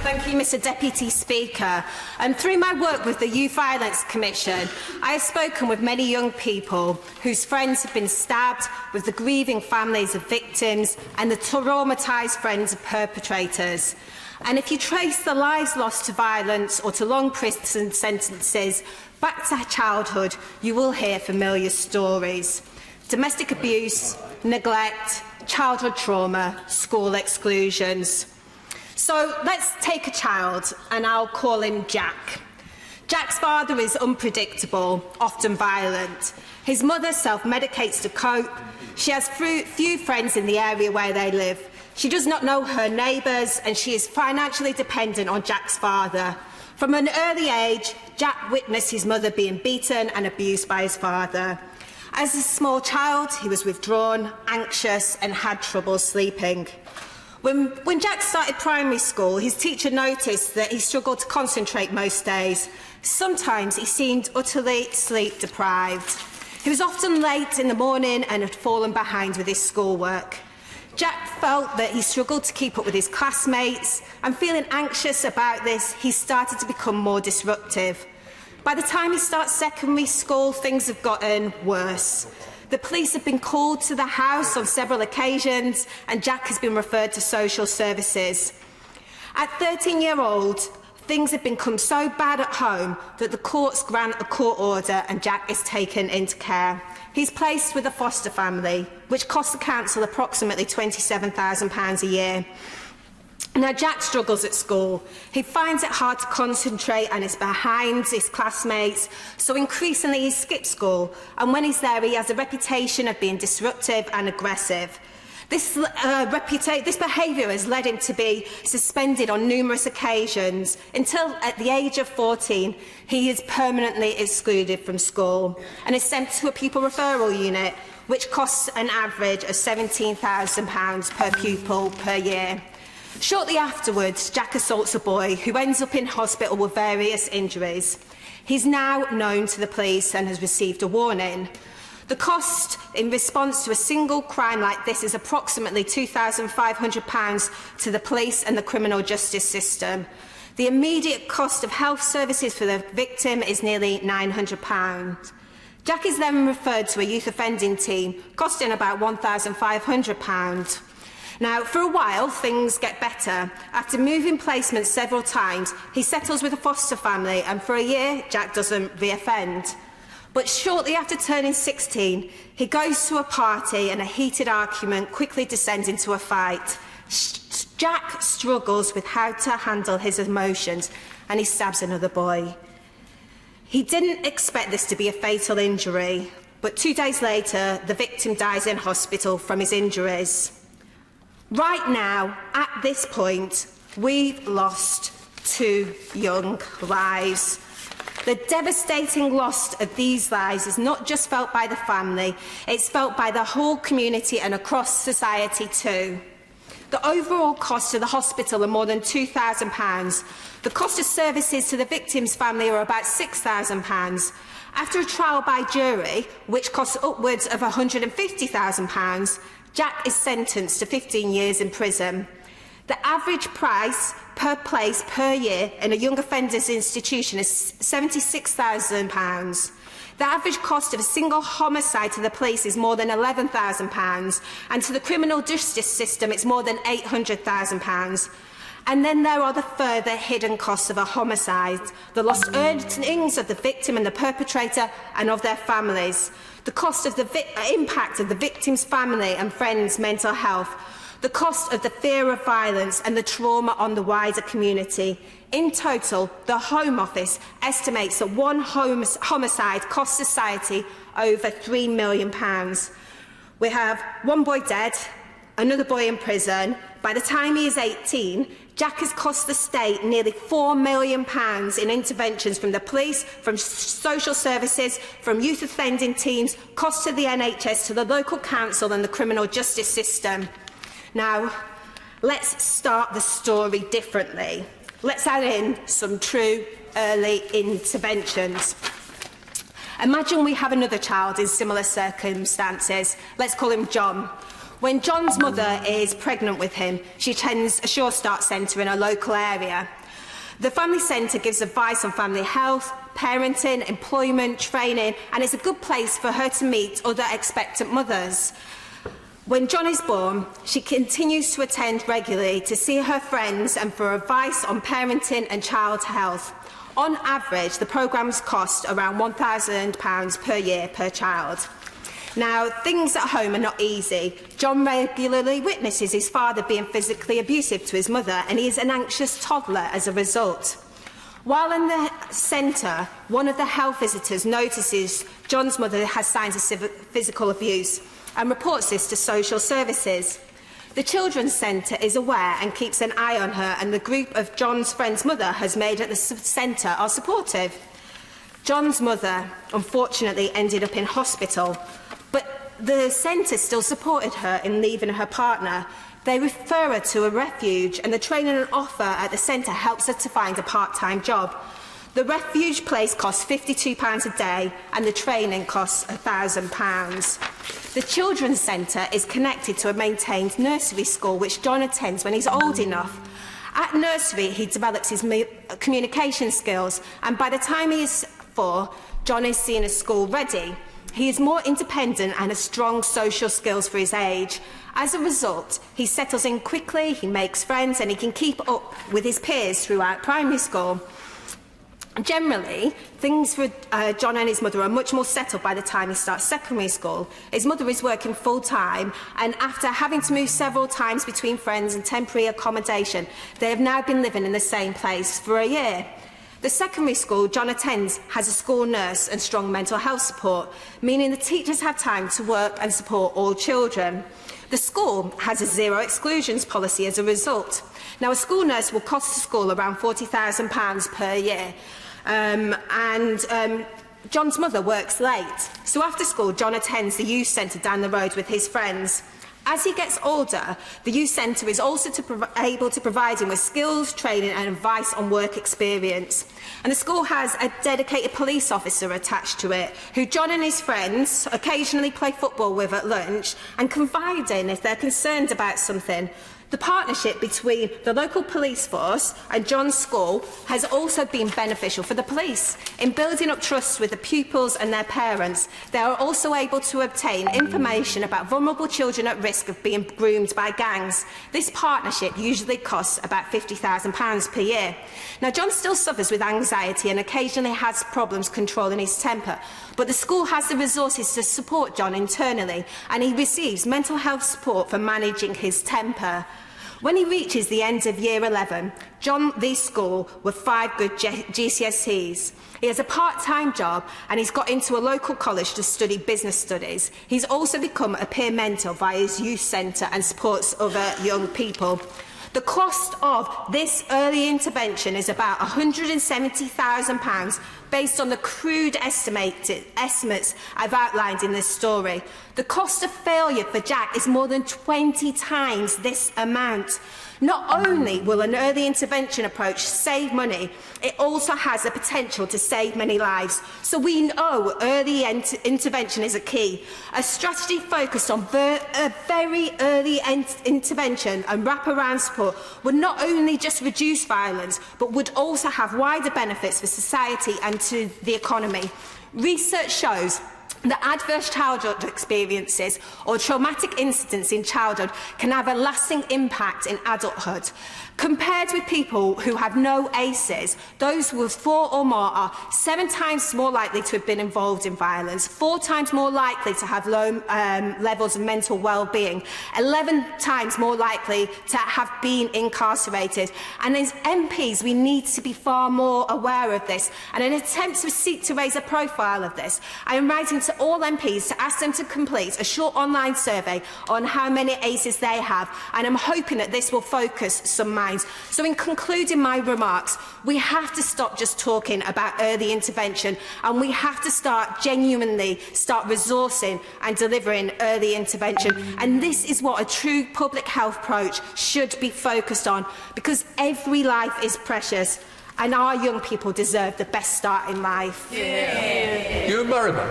Thank you, Mr Deputy Speaker. Through my work with the Youth Violence Commission, I have spoken with many young people whose friends have been stabbed, with the grieving families of victims and the traumatised friends of perpetrators. And if you trace the lives lost to violence or to long prison sentences back to childhood, you will hear familiar stories. Domestic abuse, neglect, childhood trauma, school exclusions. So let's take a child, and I'll call him Jack. Jack's father is unpredictable, often violent. His mother self-medicates to cope. She has few friends in the area where they live. She does not know her neighbours, and she is financially dependent on Jack's father. From an early age, Jack witnessed his mother being beaten and abused by his father. As a small child, he was withdrawn, anxious, and had trouble sleeping. When Jack started primary school, his teacher noticed that he struggled to concentrate most days. Sometimes he seemed utterly sleep-deprived. He was often late in the morning and had fallen behind with his schoolwork. Jack felt that he struggled to keep up with his classmates, and feeling anxious about this, he started to become more disruptive. By the time he starts secondary school, things have gotten worse. The police have been called to the house on several occasions, and Jack has been referred to social services. At 13-year-old, things have become so bad at home that the courts grant a court order and Jack is taken into care. He's placed with a foster family, which costs the council approximately £27,000 a year. Now, Jack struggles at school. He finds it hard to concentrate and is behind his classmates, so increasingly he skips school, and when he's there he has a reputation of being disruptive and aggressive. This behaviour has led him to be suspended on numerous occasions until, at the age of 14, he is permanently excluded from school and is sent to a pupil referral unit, which costs an average of £17,000 per pupil per year. Shortly afterwards, Jack assaults a boy who ends up in hospital with various injuries. He's now known to the police and has received a warning. The cost in response to a single crime like this is approximately £2,500 to the police and the criminal justice system. The immediate cost of health services for the victim is nearly £900. Jack is then referred to a youth offending team, costing about £1,500. Now, for a while, things get better. After moving placements several times, he settles with a foster family, and for a year, Jack doesn't re-offend. But shortly after turning 16, he goes to a party and a heated argument quickly descends into a fight. Jack struggles with how to handle his emotions, and he stabs another boy. He didn't expect this to be a fatal injury, but 2 days later, the victim dies in hospital from his injuries. Right now, at this point, we've lost 2 young lives. The devastating loss of these lives is not just felt by the family, it's felt by the whole community and across society too. The overall cost of the hospital are more than £2,000. The cost of services to the victim's family are about £6,000. After a trial by jury, which costs upwards of £150,000, Jack is sentenced to 15 years in prison. The average price per place per year in a young offenders institution is £76,000. The average cost of a single homicide to the police is more than £11,000, and to the criminal justice system it's more than £800,000. And then there are the further hidden costs of a homicide, the lost earnings of the victim and the perpetrator and of their families, the cost of the impact of the victim's family and friends' mental health, the cost of the fear of violence and the trauma on the wider community. In total, the Home Office estimates that one homicide costs society over £3 million. We have one boy dead, another boy in prison. By the time he is 18, Jack has cost the state nearly £4 million in interventions from the police, from social services, from youth offending teams, costs to the NHS, to the local council and the criminal justice system. Now, let's start the story differently. Let's add in some true early interventions. Imagine we have another child in similar circumstances. Let's call him John. When John's mother is pregnant with him, she attends a Sure Start centre in a local area. The family centre gives advice on family health, parenting, employment, training, and it's a good place for her to meet other expectant mothers. When John is born, she continues to attend regularly to see her friends and for advice on parenting and child health. On average, the programmes cost around £1,000 per year per child. Now, things at home are not easy. John regularly witnesses his father being physically abusive to his mother, and he is an anxious toddler as a result. While in the centre, one of the health visitors notices John's mother has signs of physical abuse and reports this to social services. The Children's Centre is aware and keeps an eye on her, and the group of John's friend's mother has made at the centre are supportive. John's mother, unfortunately, ended up in hospital, but the centre still supported her in leaving her partner. They refer her to a refuge, and the training and offer at the centre helps her to find a part-time job. The refuge place costs £52 a day, and the training costs £1,000. The Children's Centre is connected to a maintained nursery school, which John attends when he's old enough. At nursery, he develops his communication skills, and by the time he is 4, John is seen as school ready. He is more independent and has strong social skills for his age. As a result, he settles in quickly, he makes friends, and he can keep up with his peers throughout primary school. Generally, things for John and his mother are much more settled by the time he starts secondary school. His mother is working full-time, and after having to move several times between friends and temporary accommodation, they have now been living in the same place for a year. The secondary school John attends has a school nurse and strong mental health support, meaning the teachers have time to work and support all children. The school has a zero exclusions policy as a result. Now, a school nurse will cost the school around £40,000 per year. John's mother works late. So after school, John attends the youth centre down the road with his friends. As he gets older, the youth centre is also able to provide him with skills, training and advice on work experience. And the school has a dedicated police officer attached to it, who John and his friends occasionally play football with at lunch and confide in if they're concerned about something. The partnership between the local police force and John's school has also been beneficial for the police. In building up trust with the pupils and their parents, they are also able to obtain information about vulnerable children at risk of being groomed by gangs. This partnership usually costs about £50,000 per year. Now, John still suffers with anxiety and occasionally has problems controlling his temper, but the school has the resources to support John internally, and he receives mental health support for managing his temper. When he reaches the end of Year 11, John leaves school with 5 good GCSEs. He has a part-time job and he's got into a local college to study business studies. He's also become a peer mentor via his youth centre and supports other young people. The cost of this early intervention is about £170,000 based on the crude estimates I've outlined in this story. The cost of failure for Jack is more than 20 times this amount. Not only will an early intervention approach save money, it also has the potential to save many lives. So we know early intervention is a key. A strategy focused on very early intervention and wraparound support would not only just reduce violence, but would also have wider benefits for society and to the economy. Research shows that adverse childhood experiences or traumatic incidents in childhood can have a lasting impact in adulthood. Compared with people who have no ACEs, those with 4 or more are 7 times more likely to have been involved in violence, 4 times more likely to have low levels of mental well-being, 11 times more likely to have been incarcerated. And as MPs, we need to be far more aware of this. And in an attempt to seek to raise a profile of this, I am writing to all MPs to ask them to complete a short online survey on how many ACEs they have, and I'm hoping that this will focus some minds. So in concluding my remarks, we have to stop just talking about early intervention, and we have to genuinely start resourcing and delivering early intervention. And this is what a true public health approach should be focused on, because every life is precious and our young people deserve the best start in life. Yeah. Ewan Berryman.